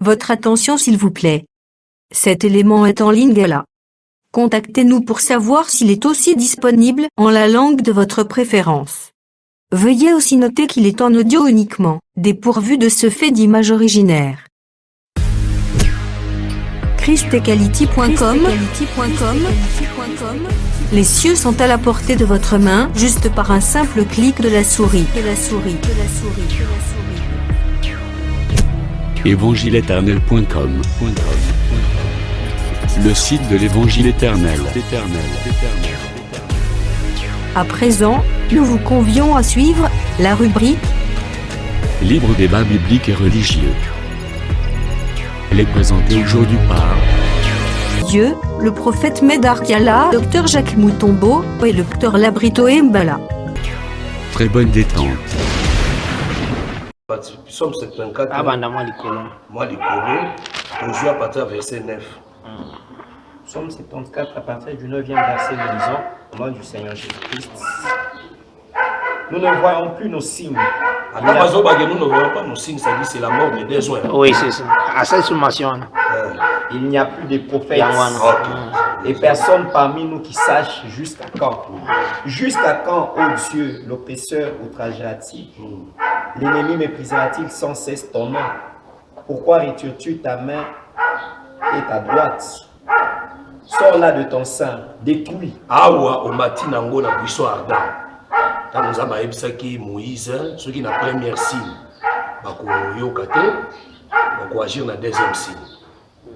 Votre attention s'il vous plaît. Cet élément est en ligne là. Contactez-nous pour savoir s'il est aussi disponible en la langue de votre préférence. Veuillez aussi noter qu'il est en audio uniquement, dépourvu de ce fait d'image originaire. christequality.com. Les cieux sont à la portée de votre main, juste par un simple clic de la souris. Évangileéternel.com. Le site de l'Évangile éternel. À présent, nous vous convions à suivre la rubrique Libre débat biblique et religieux. Elle est présentée aujourd'hui par Dieu, le prophète Medar Kiala, Dr Jacques Moutombo et le Dr Labrito Mbala. Très bonne détente. Psaume 74. Moi, on joue à partir du verset 9. Psaume 74, à partir du 9e verset, nous lisons au nom du Seigneur Jésus-Christ. Nous ne voyons plus nos signes. Nous ne voyons pas nos signes, ça dit c'est la mort des besoins. Oui, c'est ça. À cette sommation. Il n'y a plus de prophètes. Et personne parmi nous qui sache jusqu'à quand. Jusqu'à quand, ô Dieu, l'oppresseur outragera-t-il? L'ennemi méprisera-t-il sans cesse ton nom? Pourquoi retires-tu ta main et ta droite? Sors là de ton sein, détruis. Awa au matin nango na buisson ardent. Quand nous avons ebisaki Moïse, ceux qui na première signe, bako yokate, bako agir na deuxième signe.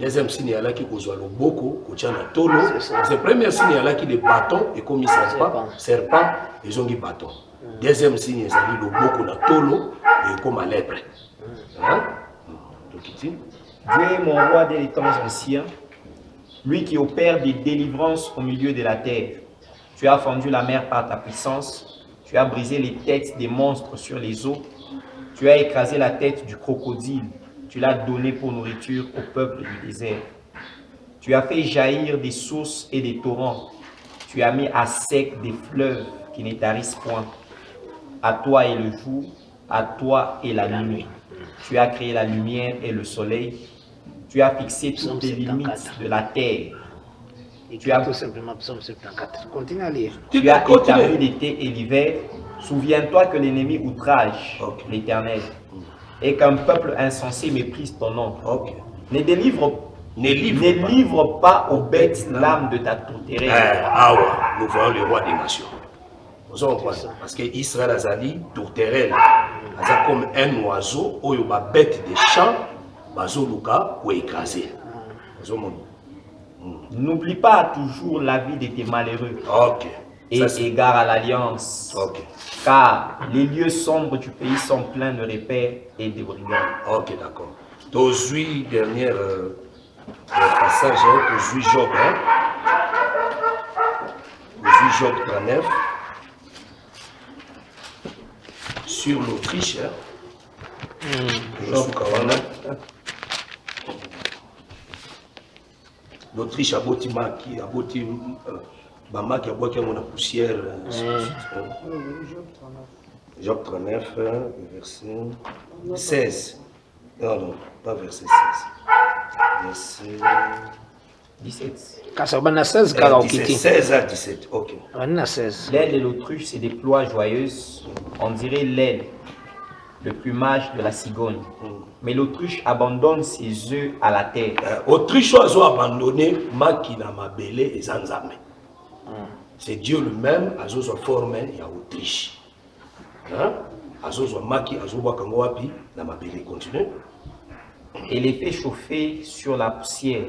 Deuxième signe il y a là qui kozwa loboko, kotia na tolo. C'est premier signe il y a là qui des bâtons et comme serpent, ils ont des bâtons. Deuxième signe il y a loboko na tolo et comme à lèpre. Hein? Dieu est mon roi dès les temps anciens, lui qui opère des délivrances au milieu de la terre. Tu as fendu la mer par ta puissance, tu as brisé les têtes des monstres sur les eaux, tu as écrasé la tête du crocodile, tu l'as donné pour nourriture au peuple du désert. Tu as fait jaillir des sources et des torrents, tu as mis à sec des fleuves qui ne tarissent point. À toi est le jour, à toi est la nuit. Tu as créé la lumière et le soleil. Tu as fixé toutes les limites de la terre. Tu as tout simplement Psaume 74. Continue à lire. Tu as établi l'été et l'hiver. Souviens-toi que l'ennemi outrage l'Éternel et qu'un peuple insensé méprise ton nom. Ne livre pas aux bêtes l'âme de ta tourterelle. Nous voyons le roi des nations. Parce que Israël Azali, tourterelle, c'est comme un oiseau, ou une bête des champs, bazoluka ou écrasé. N'oublie pas toujours la vie de tes malheureux. Et égare à l'alliance. Car les lieux sombres du pays sont pleins de repères et de brigands. Ok, d'accord. Aujourd'hui, dernier passage, aujourd'hui Job, aujourd'hui Job 39, sur l'Autriche, Job 49. L'Autriche a bâti Maki, a bâti Bamaki, a bâti la poussière. Job 39, verset 16. Non, pas verset 16. Verset 17. 16 à 17, ok. L'aile de l'autruche se déploie joyeuse, on dirait l'aile, le plumage de la cigogne. Mais l'autruche abandonne ses œufs à la terre. Autruche a abandonné Makina Mabele et Zanzame. C'est Dieu lui-même a formé à Autriche. Maki a Kangoapi, na Mabele continue. Et les fait chauffer sur la poussière.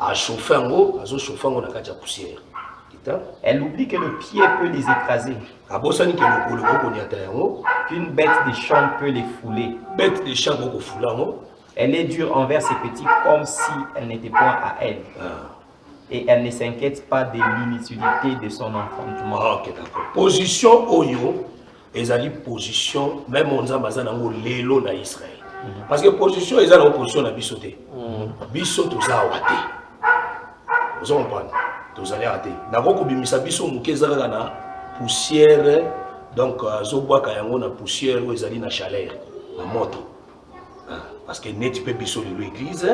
A chauffer en haut, a chauffer en haut na poussière. Elle oublie que le pied peut les écraser. Qu'une bête des champs peut les fouler. Elle est dure envers ses petits comme si elle n'était point à elle. Et elle ne s'inquiète pas de l'inutilité de son enfantement. Ok, d'accord. Position Oyo, ezali position, même on a bazanango lelo na Israël. Parce que position, ezali opposition na bisoté. Bisoto za wate. Vous comprenez? Vous allez rater. D'abord, quand vous avez la poussière, donc, vous avez la poussière où vous avez la chaleur, la moto. parce que net pe biso de l'église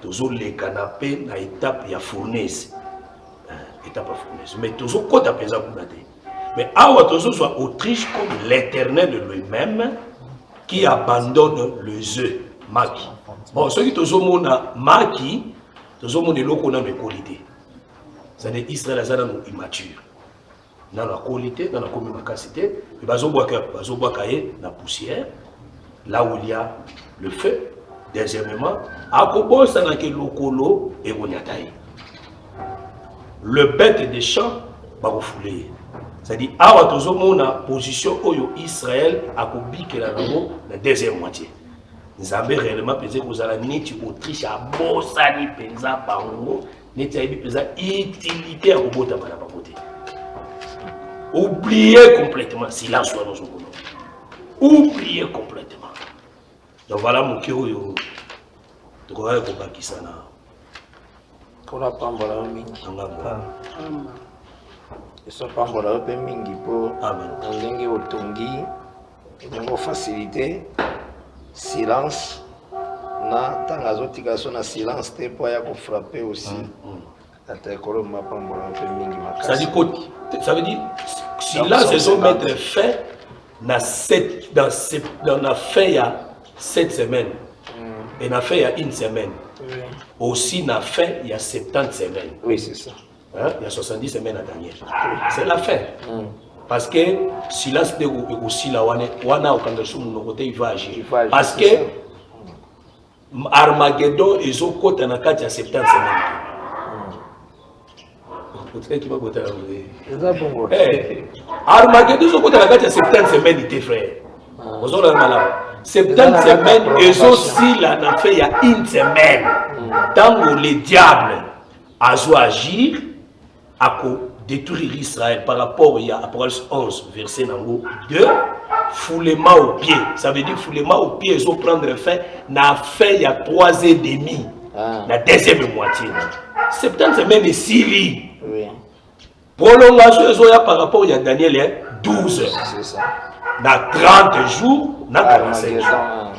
tozo les canapés na étape ya fournaise étape ya fournaise mais tozo kota penza kuna te mais awa tozo soit Autriche comme l'Éternel lui-même qui abandonne les œufs maki bon ceux qui tozo mona maki tozo mona eloko na qualité c'est-à-dire Israël azana no immature dans la qualité dans la communauté et bazo boka na poussière là où il y a le feu. Deuxièmement, le bête des champs va vous fouler. C'est-à-dire, awa tozo mona position oyo Israël a kobique la deuxième moitié. Nous avons réellement pensé que vous allez neti Autriche à Bossani penza pango, neti aibi penza utilité à robota bana papote. Oubliez complètement silence soit dans son nom. Oubliez complètement. Donc voilà mon cœur yo. Tu crois que pas qui ça na. Pour la pambola mingi. Et ça pambola pe mingi po. Amen. Ndenge otongi, ndenge facilité silence na tanga zotika so na silence te po ya ko frapper aussi. Atakolo ma pambola pe mingi makasi. Ça veut dire silence c'est son mettre fin dans la fin il y a 7 semaines. Et na fin il y a une semaine. Oui. Aussi na fin il y a 70 semaines. Oui, c'est ça. Hein? Il y a 70 semaines à Daniel. C'est la fin. Parce que silence de aussi la wana okangasu mon côté il va agir. Parce que Armageddon ils ont côté na 4 il y a 70 semaines. Peut-être qu'il va voter la volée. Armageddon ils ont côté na 4 il y a 70 semaines il frère. Vous avez malade. 70 semaines, et aussi là, on a fait il y a une semaine. Tant que le diable a joué agir, à détruire Israël par rapport à Apocalypse 11, verset 2, foulement au pied. Ça veut dire foulement au pied, ils ont prendre fin, n'a fait il y a 3 ans et demi, la deuxième moitié. 70 semaines et 6 lits. Prolongation, ils ont par rapport à Daniel 12. C'est ça. Dans 30 jours, dans 45 jours.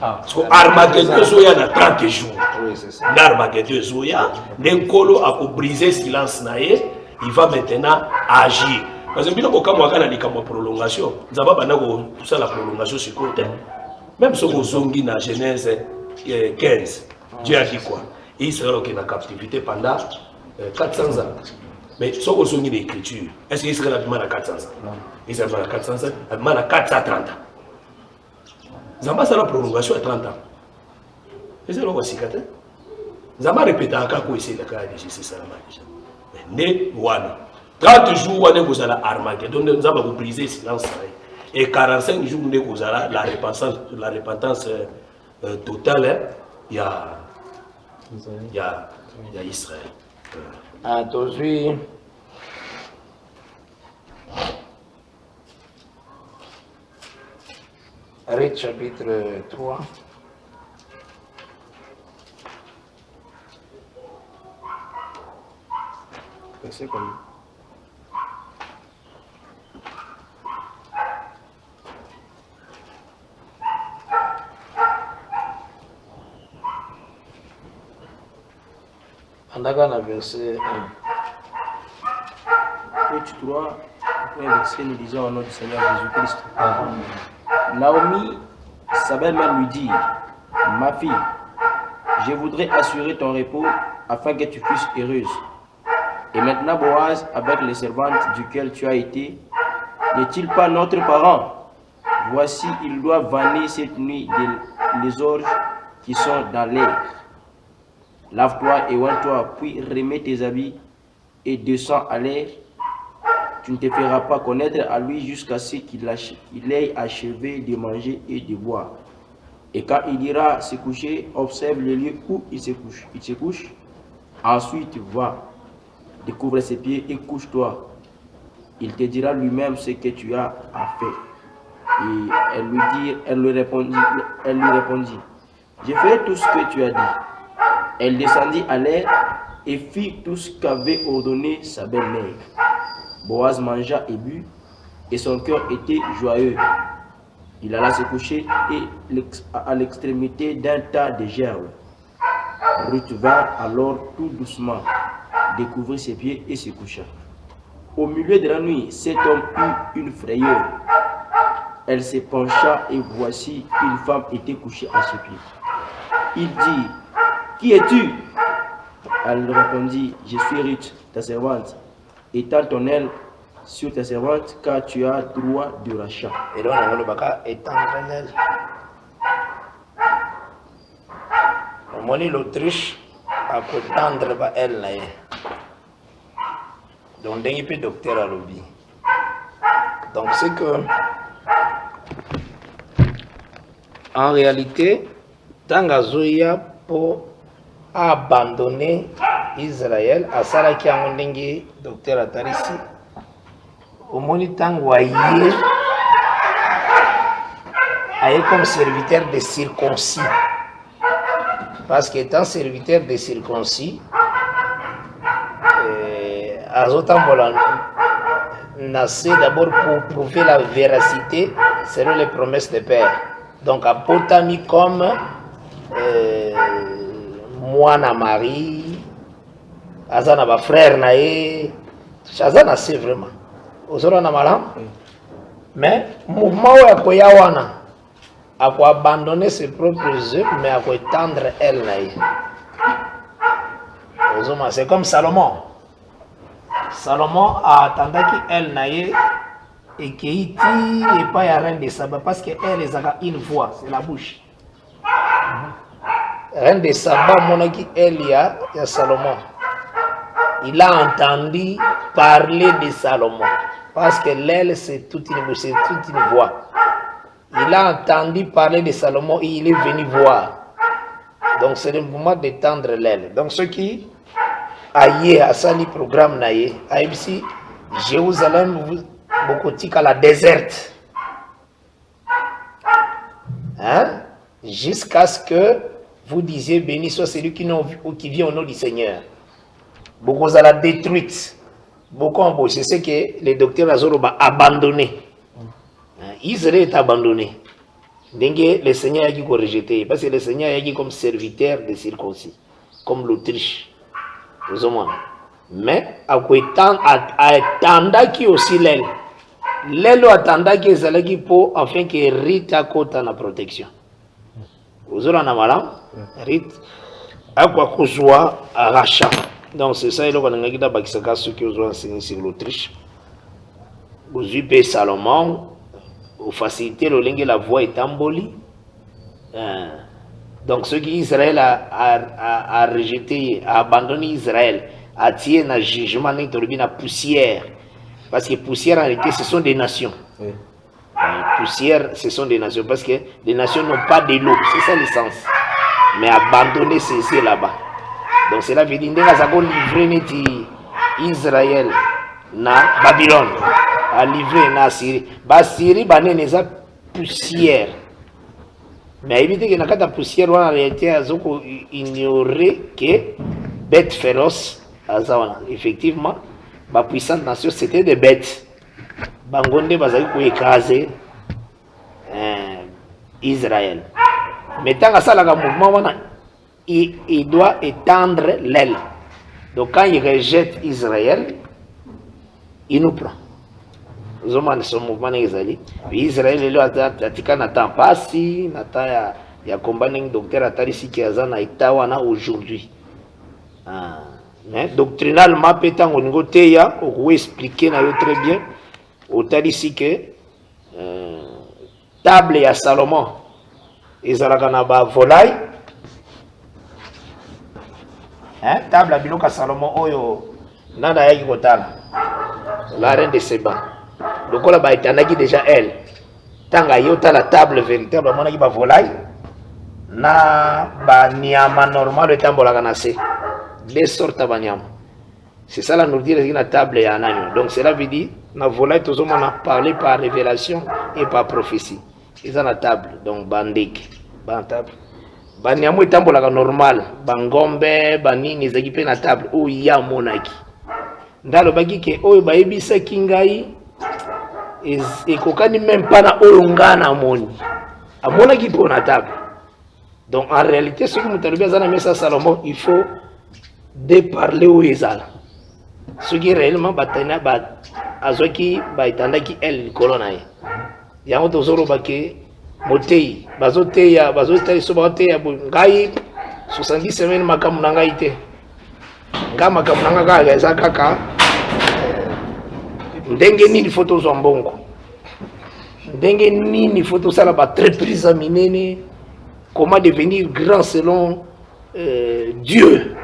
Parce que Armageddon Zoya dans 30 jours. Oui, c'est ça. Armageddon Zoya, Nenkolo a brisé le silence naïe, il va maintenant agir. Parce que quand on a une prolongation, nous avons tout ça la prolongation sur côté. Même si on zongi dans Genèse 15, Dieu a dit quoi? Israël est en captivité pendant 400 ans. Mais si on zongi l'écriture, est-ce qu'Israël a demandé à 400 ans? Non. Israël a demandé à 400 ans, a demandé à 430 ans. Zamba c'est la prolongation à 30 ans. Et c'est le voici quand Zamba répète encore quoi ici la cas de Jésus ça déjà. Né wana 30 jours wana vous allez armager donc nous avons brisé silence et 45 jours nous vous allez la repentance totale il y a Israël. Aujourd'hui Arrête chapitre 3. Verset combien? Andaka na verset 1. Verset 3, après verset, nous disons au nom du Seigneur Jésus-Christ. Naomi, sa belle-mère lui dit, ma fille, je voudrais assurer ton repos afin que tu puisses heureuse. Et maintenant, Boaz, avec les servantes duquel tu as été, n'est-il pas notre parent? Voici, il doit vanner cette nuit les orges qui sont dans l'air. Lave-toi et oins-toi, puis remets tes habits et descends à l'air. Tu ne te feras pas connaître à lui jusqu'à ce qu'il ait achevé de manger et de boire. Et quand il ira se coucher, observe le lieu où il se couche. Ensuite, va, découvre ses pieds et couche-toi. Il te dira lui-même ce que tu as à faire. Et elle lui répondit, je ferai tout ce que tu as dit. Elle descendit à l'air et fit tout ce qu'avait ordonné sa belle-mère. Boaz mangea et but, et son cœur était joyeux. Il alla se coucher et à l'extrémité d'un tas de gerbes. Ruth vint alors tout doucement découvrir ses pieds et se coucha. Au milieu de la nuit, cet homme eut une frayeur. Elle se pencha et voici une femme était couchée à ses pieds. Il dit, « Qui es-tu » Elle répondit, « Je suis Ruth, ta servante. Étends ton aile sur ta servante, car tu as droit de rachat. » Et donc, on va étendre l'aile. On dit l'Autriche à étendre l'aile. Donc, il y a docteur à lobby. Donc, c'est que, en réalité, tant que pour abandonner Israël, à ça qui a un docteur à Tarissi, au moins tant que comme serviteur des circoncis. Parce qu'étant serviteur des circoncis, naissait d'abord pour prouver la véracité selon les promesses de Père. Donc, à Potami comme Moana Marie, Azana ba frère nae, Azana c'est vraiment. Ozora na malam. Mais mouvement où akoyawana, a abandonner ses propres œuvres, mais à étendre elle nae. C'est comme Salomon. Salomon a attendu qu'elle n'aille et qu'il et pas la reine de Saba parce qu'elle a une voix, c'est la bouche. Reine de Saba, mon ami, elle y a Salomon. Il a entendu parler de Salomon parce que l'aile c'est toute une bouche, c'est toute une voix. Il a entendu parler de Salomon et il est venu voir. Donc c'est le moment d'étendre l'aile. Donc ceux qui aïe à sali programme naïe ici Jérusalem beaucoup à la déserte hein jusqu'à ce que vous disiez béni soit celui qui vient au nom du Seigneur. Beaucoup à la détruite beaucoup embauché c'est que les docteurs Azoro va abandonné Israël est abandonné donc le Seigneur a qui rejeté parce que le Seigneur a qui comme serviteur des circoncis comme l'Autriche. Mais à attendre qui aussi l'aile. L'aile attendant qui est qui pour afin que Rita côté na protection. Vous aurez un malin, Rita à quoi qu'on soit à rachat. Donc c'est ça il y a un gars qui s'est cassé qui ont enseigné sur l'Autriche. Vous avez Salomon, vous facilitez le lingue la voix est emboli. Donc ceux qui Israël a rejeté, a abandonné Israël, a tiré un jugement dans poussière. Parce que poussière en réalité ce sont des nations. Oui. Poussière ce sont des nations parce que les nations n'ont pas de l'eau, c'est ça l'essence. Mais abandonner c'est là-bas. Donc cela veut dire que ça va livrer Israël na Babylone, a livré na Syrie. Syrie va être poussière. Mais évitez que dans la poussière, en réalité, ils ignoraient que bêtes féroces, effectivement, la puissante nation, c'était des bêtes. Bangonde, Bazaï, pour écraser Israël. Mais tant que ça, le mouvement, il doit étendre l'aile. Donc quand il rejette Israël, il nous prend. Son mouvement Israël. Israël est là, n'attend pas si, n'attend il y a combat un docteur Atarisi qui a Itawana aujourd'hui. Mais doctrinalement, pétant au niveau Teya, on peut expliquer très bien, au Tarisi que table à Salomon, ils ont la volaille, table à Biloka Salomon, oyo, nada yaki kotala, la reine de Seba. Donc on a été déjà elle. Tant qu'il y a la table véritable, on a dit volaille. Na ba niama normal le temps la ganase. Les sortes de banyama. C'est ça la nourriture qui la table et un agneau. Donc cela veut dire na volaille tout le monde a parlé par révélation et par prophétie. Ils ont la table donc bandik, ban table. Banyama est la normal. Bangombe, banini zaki na table où il y a monaki. Ndalo bagi ke oyo ba ebisa kingai. et kokani même pas na olongana amoni amona qui pour na table. Donc en réalité ce que mutalobia zana mesa Salomon il faut déparler au ezala ce qui réellement batana ba azoki ba itandaki el colonne yango tozolo bake motei bazoteya so bateya ngai 70 semaines makamu na ngai te ngama makamu na ngai ga kaka ndenge nini photo zo mbongo ndenge nini photo sala ba très prise minene comment devenir grand selon Dieu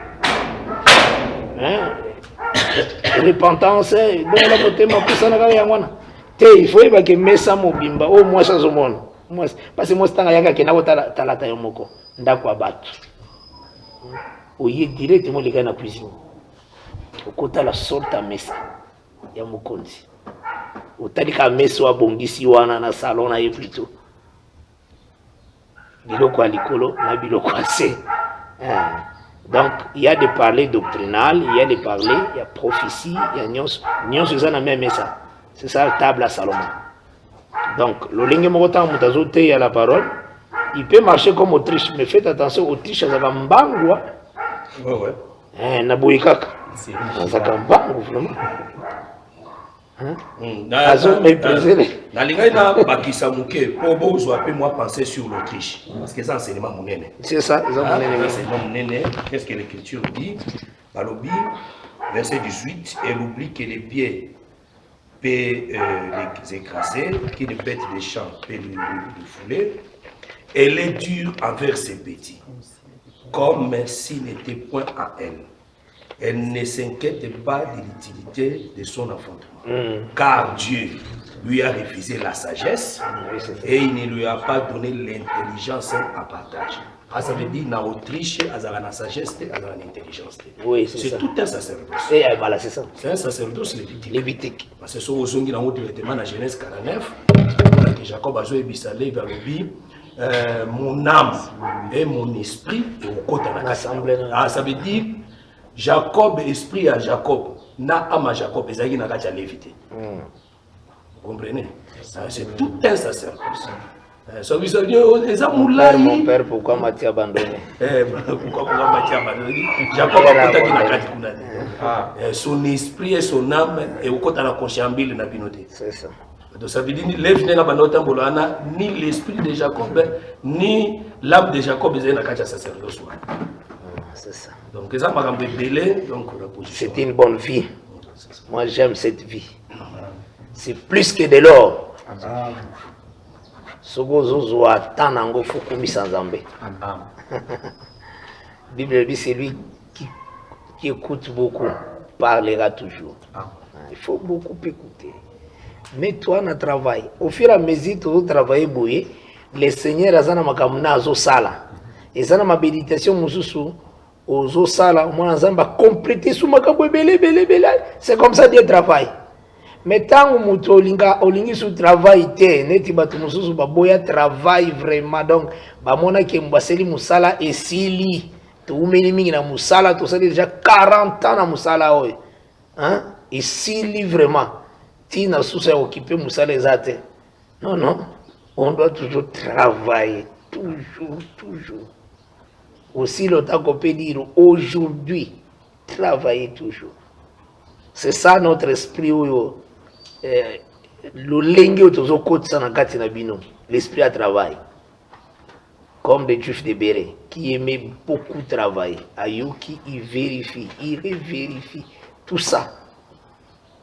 hein repentance donc la côté ma poussa na ga yangwana te il faut que mesa mobimba au moins ça zo mona moi parce que moi stanga yanga ke na kotala talata yo moko ndako abatu oye directement les gars na cuisine okota la sorte à mesa ya mokonzi otalika mesa wa bongisi wana na salon na ye plutôt biloko ya likolo na biloko ya se. Donc il y a des parlers doctrinales, il y a des parlers, il y a prophétie, il y a nyons ça na même ça. C'est ça la table à Salomon. Donc le lingue mokotan mutazote ya la parole, il peut marcher comme Autriche, mais faites attention, Autriche ça va mbangwa. Ouais. Na boikaka. Ça va mbangwa vraiment. Nalingai na bakisa muke pour bozwa pe moi penser sur l'Autriche parce que ça enseignement monene. C'est ça, enseignement monene. Qu'est-ce que l'écriture dit? Balobi verset 18 elle oublie que les pieds peut les écraser, que les bêtes des champs peut les fouler. Elle est dure envers ses petits comme s'il n'était point à elle. Elle ne s'inquiète pas de l'utilité de son enfantement. Car Dieu lui a refusé la sagesse et il ne lui a pas donné l'intelligence à partage. Ça veut dire qu'en Autriche, il y a la sagesse et l'intelligence. Oui, c'est tout un sacerdoce. Et voilà, c'est ça. C'est un sacerdoce lévitique. Parce que ce que vous avez directement dans Genèse 49, Jacob a joué Bissalé vers le Bible. Mon âme et mon esprit au côté de la ça veut dire Jacob, esprit à Jacob, na ama Jacob, ezaki na kati ya lévité. Vous comprenez? C'est tout un sacerdoce. Mon père, pourquoi m'a-t-il abandonné? Pourquoi m'a-t-il abandonné? Jacob a kotaki na kati kuna. Son esprit et son âme et au côté de la conscience na binoté. C'est ça. Donc ça veut dire ni l'esprit de Jacob ni l'âme de Jacob ezali na kati ya sacerdoce. C'est ça. Donc ça m'a belé donc c'est une bonne vie. Moi j'aime cette vie. C'est plus que de l'or. Sogozo tanango fukumi sanzambe. Bible dit c'est lui qui écoute beaucoup parlera toujours. Il faut beaucoup écouter. Mais toi na travail. Au fur et à mesure tu travailles bouillé, le Seigneur azana makamuna azo sala. Ezana ma méditation mususu ozo sala mwana nzamba compléter sous makambo belé. C'est comme ça Dieu travaille. Mais tant que muto olingi sous travail te neti batu mususu baboya travail vraiment donc ba mona ke mbaseli musala esili to umeli mingi na musala to sali déjà 40 ans na musala oy. Hein? Esili vraiment. Tina sousa occuper musala ezate. Non, on doit toujours travailler toujours. Aussi longtemps qu'on peut dire aujourd'hui, travailler toujours. C'est ça notre esprit. L'esprit à travail. Comme des juifs de Béret qui aimaient beaucoup travailler. Ayuki, il vérifie, il revérifie. Tout ça.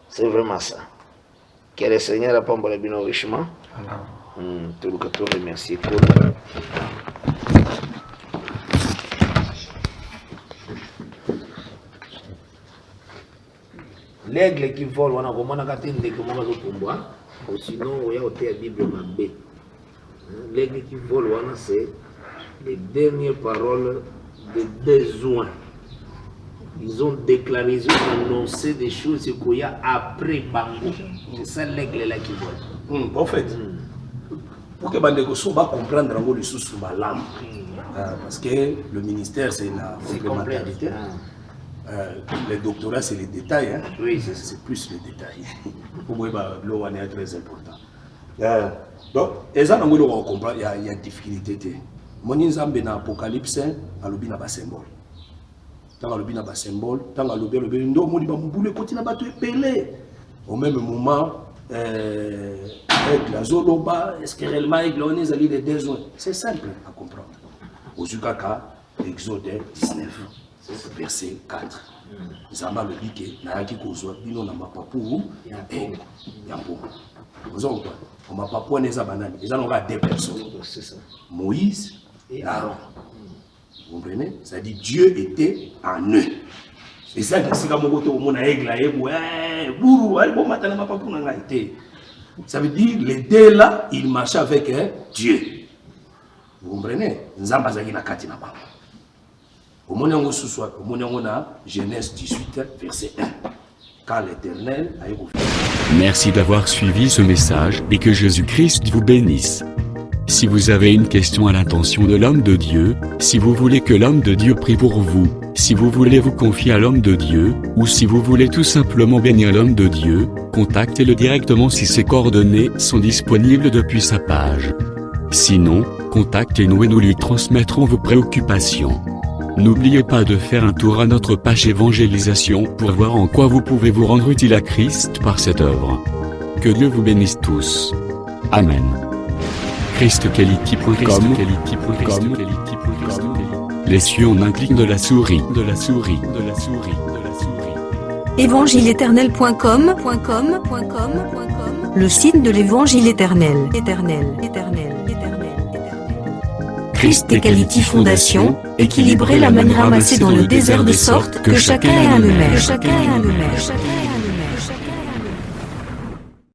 C'est vraiment ça. Que le Seigneur apporte le bien richement. Tout le monde remercie. L'aigle qui vole, on a comment on a gâté une comment on combat, ou sinon on y a ôté la Bible mabé. L'aigle qui vole, c'est les dernières paroles de besoin. Ils ont déclaré, ils ont annoncé des choses qu'il y a après Bango. C'est ça l'aigle là qui vole. En fait, pour que Bandeko Souba comprenne le sous ma langue, parce que le ministère c'est la complémentarité. Les doctorats, c'est les détails. Hein? Oui, c'est plus les détails. Pour moi, l'eau est très important. Donc, et ça, on comprend, il y a une difficulté. Mon nzambe na Apocalypse, alobi na ba symbole. Tant alobi na ba symbole, tant alobi ndo moni ba mubule koti na bato epelé. Au même moment, avec la zoloba, est-ce que réellement avec l'on est allé les besoins? C'est simple à comprendre. Au Zukaka, Exode 19, verset 4. Zama le dit que na yaki kozwa bino na mapapu ya yambo. Vous avez on m'a pas poigné ça banane. Ils en ont deux personnes. Moïse et Aaron. Vous comprenez? Ça dit Dieu était en eux. Et ça, c'est comme on a aigle, ça veut dire les deux là, ils marchaient avec Dieu. Vous comprenez? Nzambazaki na kati na bango. Au monyango sous-soit, au monyango na Genèse 18, verset 1. Car l'Éternel a eu. Merci d'avoir suivi ce message et que Jésus-Christ vous bénisse. Si vous avez une question à l'intention de l'homme de Dieu, si vous voulez que l'homme de Dieu prie pour vous, si vous voulez vous confier à l'homme de Dieu, ou si vous voulez tout simplement bénir l'homme de Dieu, contactez-le directement si ses coordonnées sont disponibles depuis sa page. Sinon, contactez-nous et nous lui transmettrons vos préoccupations. N'oubliez pas de faire un tour à notre page évangélisation pour voir en quoi vous pouvez vous rendre utile à Christ par cette œuvre. Que Dieu vous bénisse tous. Amen. ChristQuality.com. Les cieux en un clic de la souris. Évangile-éternel.com, le site de l'évangile éternel. Christ et Quality Fondation, équilibrer la manne ramassée dans le désert de sorte que chacun ait un le maire.